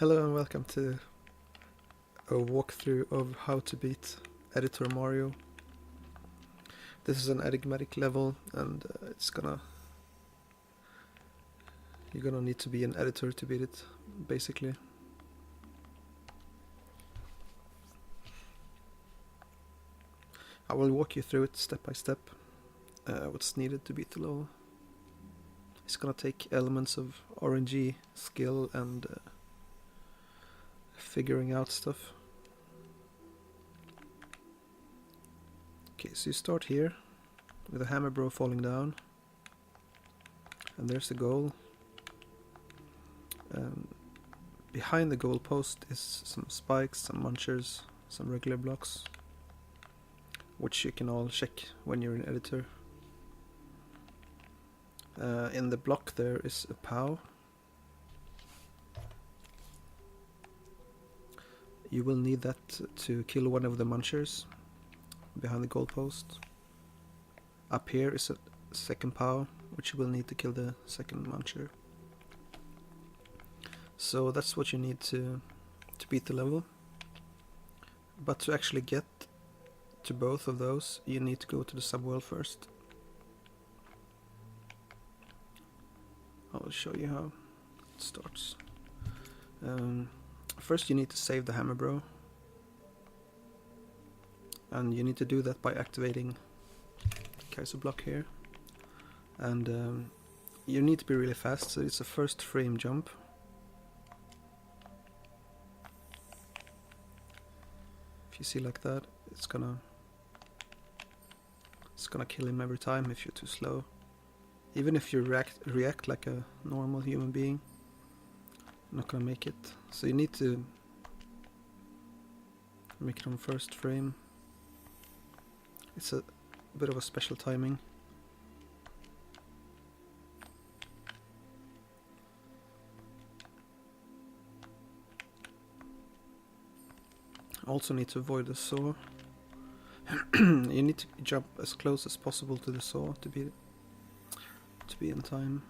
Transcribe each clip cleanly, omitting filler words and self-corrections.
Hello and welcome to a walkthrough of how to beat Editor Mario. This is an enigmatic level and you're gonna need to be an editor to beat it, basically. I will walk you through it step by step, what's needed to beat the level. It's gonna take elements of RNG, skill and figuring out stuff. Okay, so you start here with a hammer bro falling down, and there's the goal. Behind the goal post is some spikes, some munchers, some regular blocks, which you can all check when you're in editor. In the block there is a POW. You will need that to kill one of the munchers behind the goalpost. Up here is a second POW, which you will need to kill the second muncher. So that's what you need to beat the level. But to actually get to both of those, you need to go to the subworld first. I'll show you how it starts. First you need to save the hammer bro, and you need to do that by activating Kaiser block here, and you need to be really fast, so it's a first frame jump. If you see like that, it's gonna kill him every time if you're too slow. Even if you react like a normal human being, you're not gonna make it. So you need to make it on first frame. It's a bit of a special timing. Also need to avoid the saw. You need to jump as close as possible to the saw to be in time.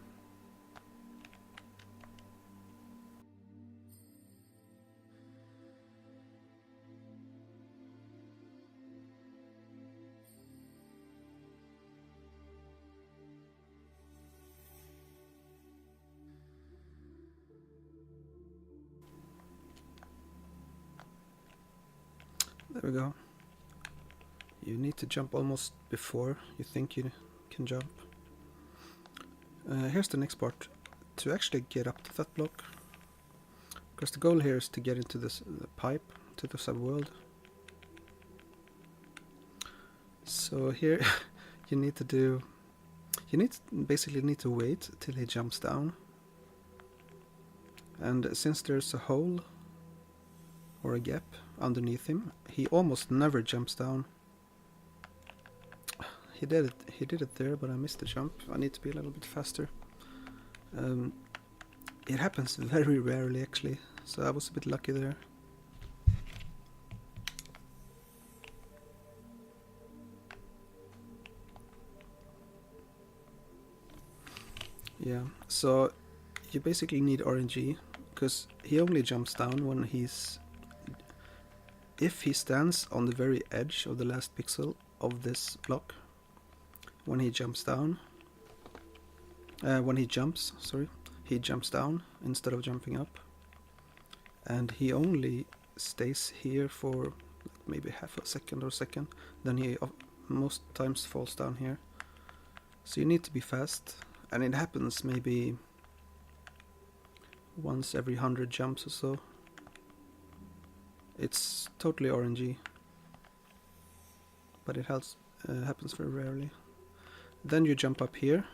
There we go. You need to jump almost before you think you can jump. Here's the next part. To actually get up to that block, because the goal here is to get into the pipe to the subworld. So here you basically need to wait till he jumps down. And since there's a hole or a gap underneath him, he almost never jumps down. He did it there, but I missed the jump. I need to be a little bit faster. It happens very rarely actually, so I was a bit lucky there. Yeah, so you basically need RNG, because he only jumps down when if he stands on the very edge of the last pixel of this block. When he jumps down, he jumps down instead of jumping up, and he only stays here for maybe half a second or a second, then he most times falls down here. So you need to be fast, and it happens maybe once every 100 jumps or so. It's totally RNG, but it happens very rarely. Then you jump up here.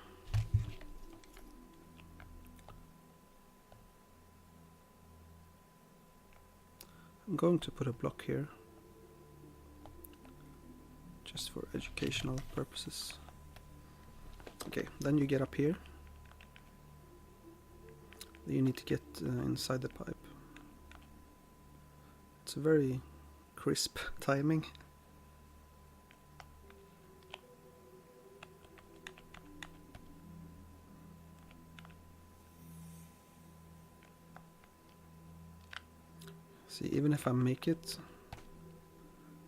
I'm going to put a block here, just for educational purposes. Okay, then you get up here. You need to get inside the pipe. It's a very crisp timing. See, even if I make it,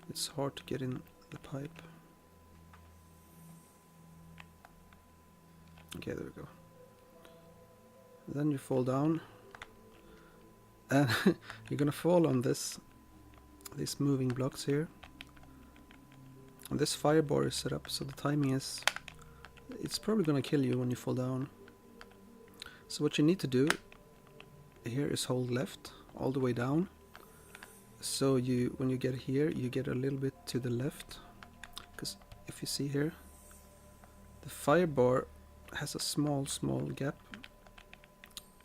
it's hard to get in the pipe. Okay, there we go. Then you fall down, and you're gonna fall on these moving blocks here. And this fire bar is set up so the timing is, it's probably gonna kill you when you fall down. So what you need to do here is hold left all the way down. So when you get here, you get a little bit to the left, because if you see here, the fire bar has a small gap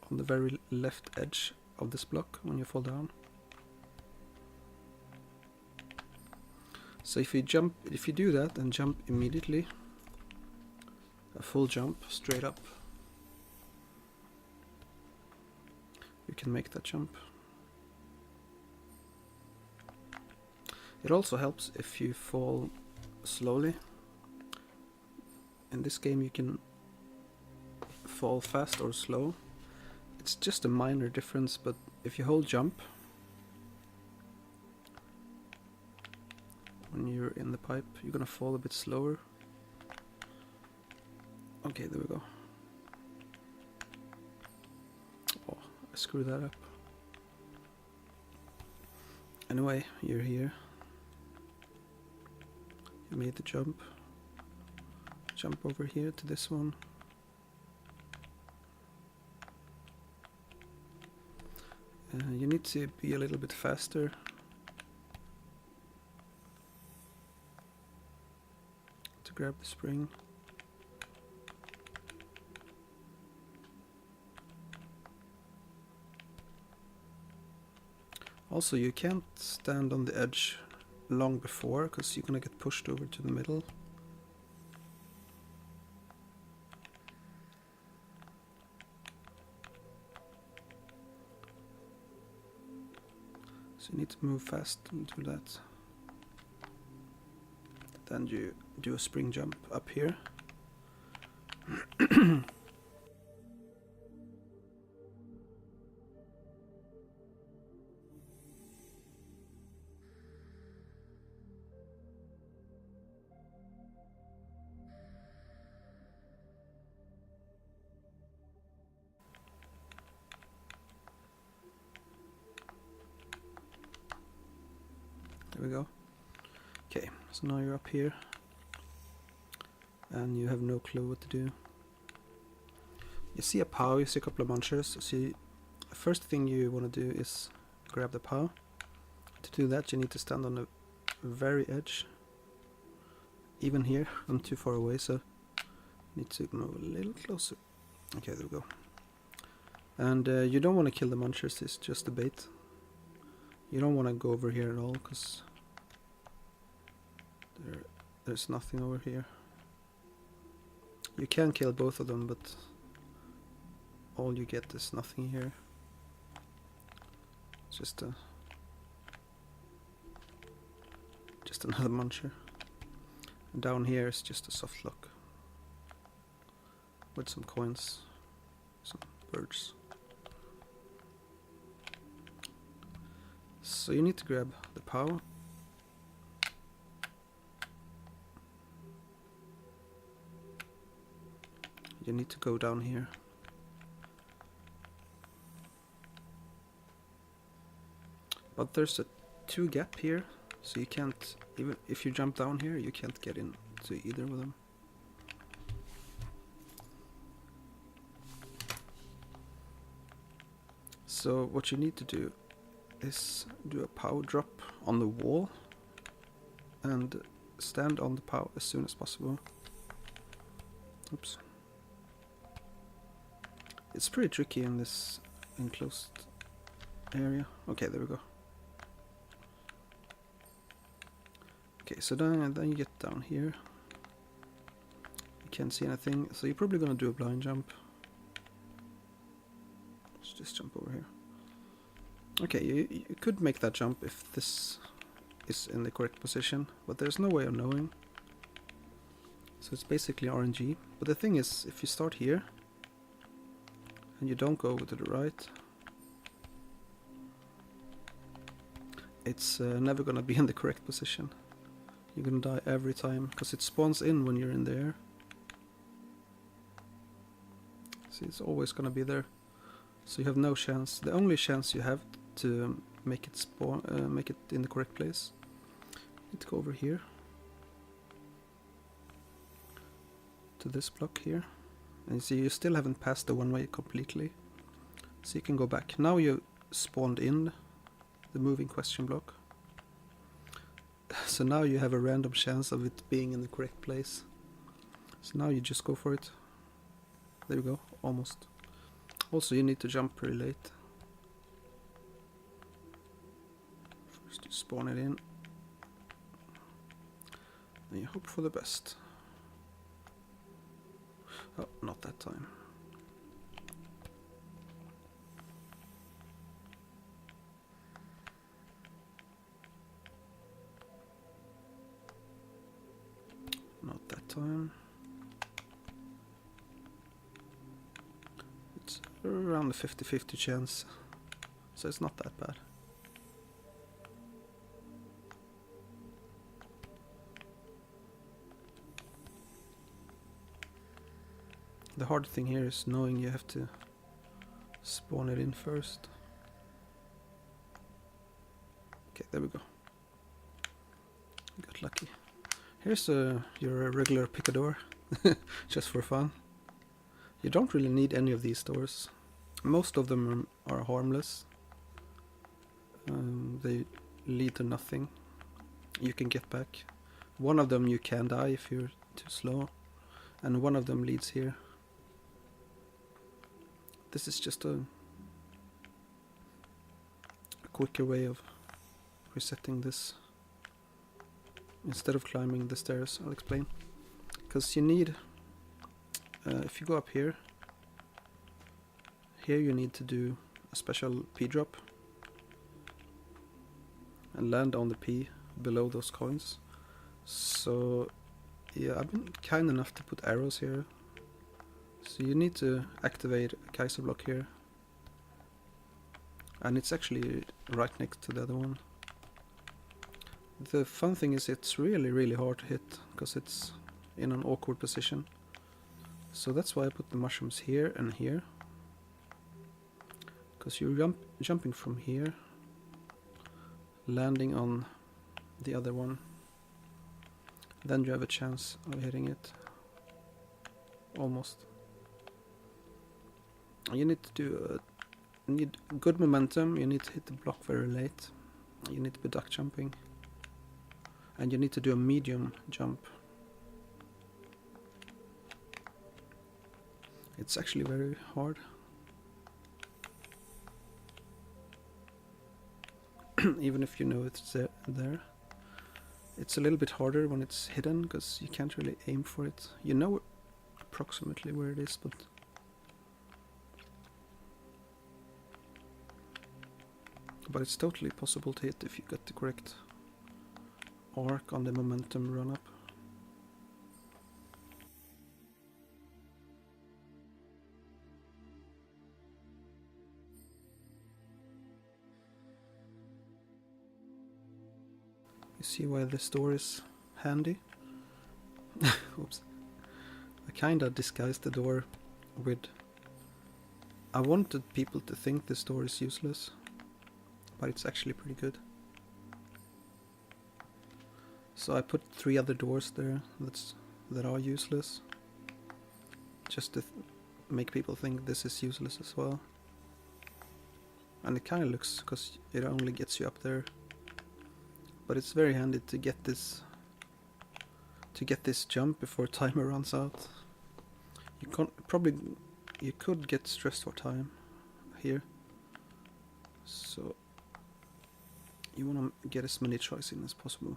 on the very left edge of this block when you fall down. So if you do that and jump immediately, a full jump straight up, you can make that jump. It also helps if you fall slowly. In this game you can fall fast or slow. It's just a minor difference, but if you hold jump when you're in the pipe, you're gonna fall a bit slower. Okay, there we go. Oh, I screwed that up. Anyway, you're here. You made the jump. Jump over here to this one. You need to be a little bit faster. To grab the spring. Also, you can't stand on the edge long before, because you're gonna get pushed over to the middle. So you need to move fast and do that. Then you do a spring jump up here. There we go. Okay, so now you're up here and you have no clue what to do. You see a POW, you see a couple of munchers. See, the first thing you want to do is grab the POW. To do that you need to stand on the very edge. Even here, I'm too far away, so I need to move a little closer. Okay, there we go. And you don't want to kill the munchers, it's just a bait. You don't want to go over here at all, because there's nothing over here. You can kill both of them, but all you get is nothing here. It's just another muncher. And down here is just a soft lock with some coins, some birds. So you need to grab the POW. You need to go down here. But there's a 2 gap here, so you can't, even if you jump down here, you can't get into either of them. So what you need to do is do a POW drop on the wall and stand on the POW as soon as possible. Oops. It's pretty tricky in this enclosed area. Okay, there we go. Okay, so then you get down here. You can't see anything, so you're probably gonna do a blind jump. Let's just jump over here. Okay, you could make that jump if this is in the correct position, but there's no way of knowing. So it's basically RNG. But the thing is, if you start here and you don't go to the right, it's never gonna be in the correct position. You're gonna die every time, because it spawns in when you're in the air. See, it's always gonna be there. So you have no chance. The only chance you have to make it spawn, make it in the correct place. You need to go over here to this block here, and you see you still haven't passed the one way completely. So you can go back. Now you spawned in the moving question block. So now you have a random chance of it being in the correct place. So now you just go for it. There you go, almost. Also, you need to jump pretty late. First you spawn it in. And you hope for the best. Oh, not that time. Not that time. It's around a 50-50 chance, so it's not that bad. The hard thing here is knowing you have to spawn it in first. Okay, there we go. Got lucky. Here's your regular picador, just for fun. You don't really need any of these doors. Most of them are harmless. They lead to nothing. You can get back. One of them you can die if you're too slow, and one of them leads here. This is just a quicker way of resetting this. Instead of climbing the stairs, I'll explain. Because you need, if you go up here, you need to do a special P drop and land on the P below those coins. So yeah, I've been kind enough to put arrows here. So you need to activate a Kaiser block here, and it's actually right next to the other one. The fun thing is it's really hard to hit, because it's in an awkward position. So that's why I put the mushrooms here and here, because you're jumping from here, landing on the other one, then you have a chance of hitting it. Almost. You need to do need good momentum. You need to hit the block very late. You need to be duck jumping, and you need to do a medium jump. It's actually very hard. Even if you know it's there. It's a little bit harder when it's hidden, because you can't really aim for it. You know approximately where it is, but it's totally possible to hit if you get the correct arc on the momentum run up. You see why this door is handy? Oops. I kinda disguised the door with... I wanted people to think this door is useless, but it's actually pretty good. So I put 3 other doors there that are useless, just to make people think this is useless as well. And it kinda looks, because it only gets you up there. But it's very handy to get this jump before timer runs out. You could get stressed for time here, so you want to get as many choices in as possible.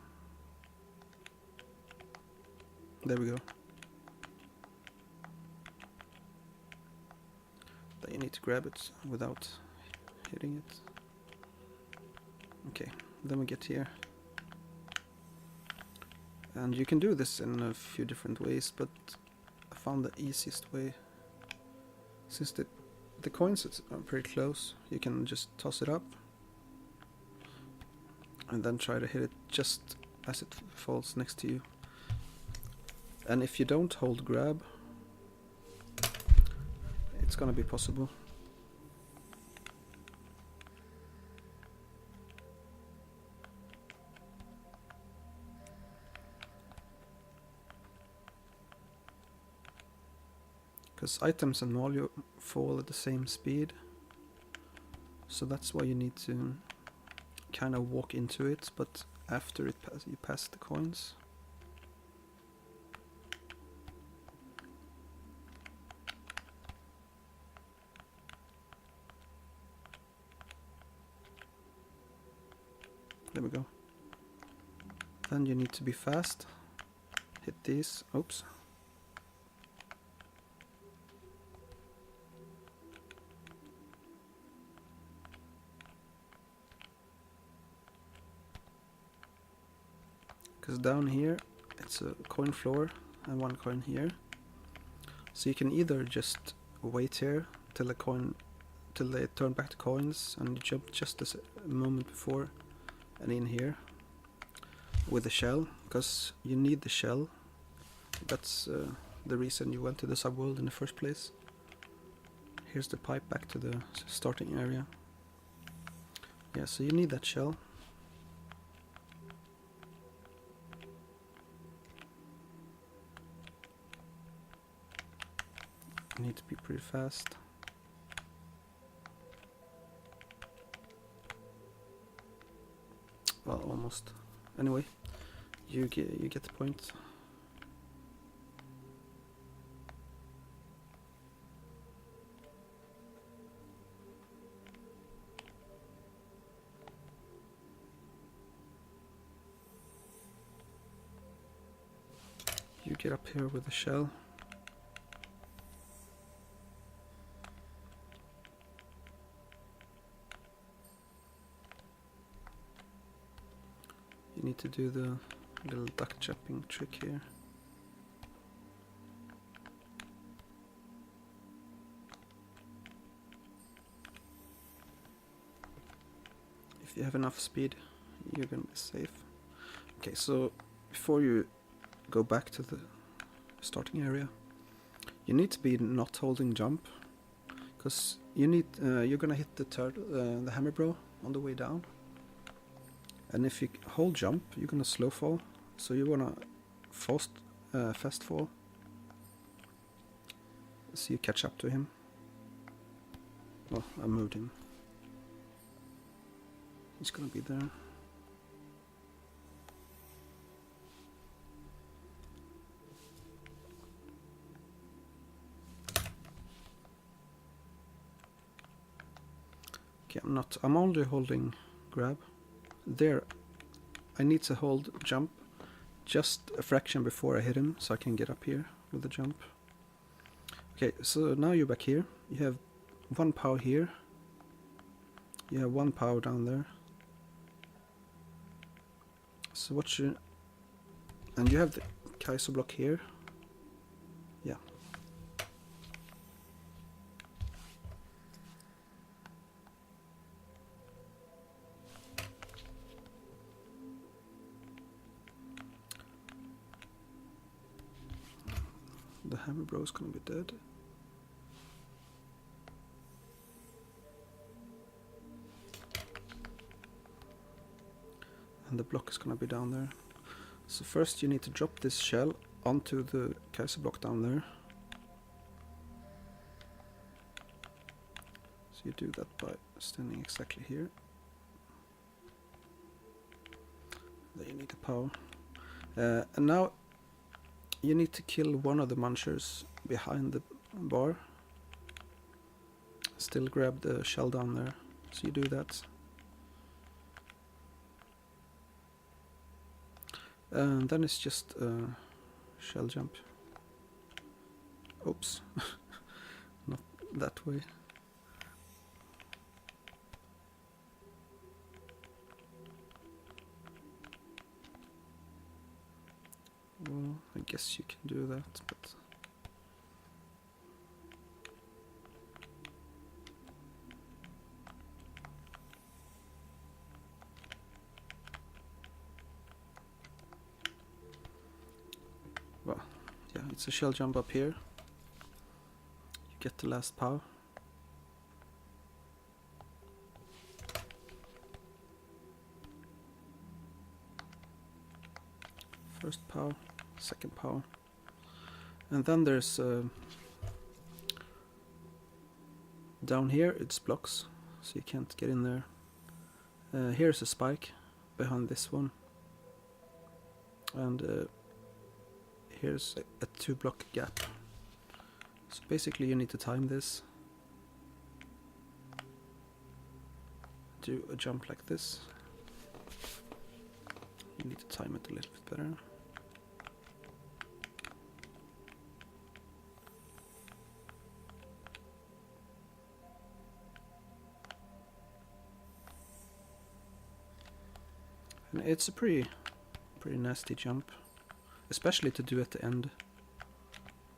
There we go. Then you need to grab it without hitting it. Okay, then we get here. And you can do this in a few different ways, but I found the easiest way. Since the coins are pretty close, you can just toss it up. and then try to hit it just as it falls next to you. And if you don't hold grab, it's gonna be possible. Because items and volume fall at the same speed, so that's why you need to kind of walk into it, but after it you pass the coins. There we go. Then you need to be fast. Hit these. Oops. Because down here it's a coin floor and one coin here. So you can either just wait here till they turn back to coins, and you jump just a moment before and in here with the shell, because you need the shell. That's the reason you went to the subworld in the first place. Here's the pipe back to the starting area. Yeah, so you need that shell. You need to be pretty fast. Well, almost. Anyway, you get the point. You get up here with the shell. You need to do the little duck jumping trick here. If you have enough speed, you're gonna be safe. Okay, so before you go back to the starting area, you need to be not holding jump, because you're gonna hit the hammer bro on the way down. And if you hold jump, you're gonna slow fall, so you wanna fast fall, so you catch up to him. Well, I moved him. He's gonna be there. Okay, I'm only holding grab. There, I need to hold jump just a fraction before I hit him, so I can get up here with the jump. Okay, so now you're back here. You have one power here. You have one power down there. So and you have the Kaiser block here. Yeah. The hammer bro is gonna be dead. And the block is gonna be down there. So first you need to drop this shell onto the Kaiser block down there. So you do that by standing exactly here. Then you need the power. And now you need to kill one of the munchers behind the bar. Still grab the shell down there. So you do that. And then it's just shell jump. Oops. Not that way. Well, I guess you can do that, but It's a shell jump up here. You get the last POW. First POW, second POW. And then there's down here it's blocks, so you can't get in there. Here's a spike behind this one. And here's a 2-block gap. So basically you need to time this. Do a jump like this. You need to time it a little bit better. And it's a pretty nasty jump, especially to do at the end.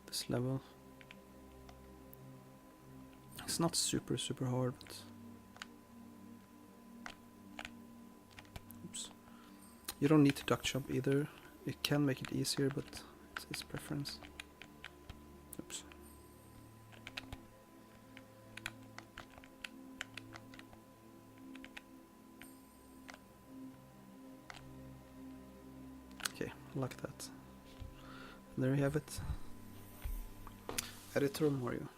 This level. It's not super hard, but oops. You don't need to duck jump either. It can make it easier, but it's his preference. Oops. Okay, like that. And there you have it. Editor Mario.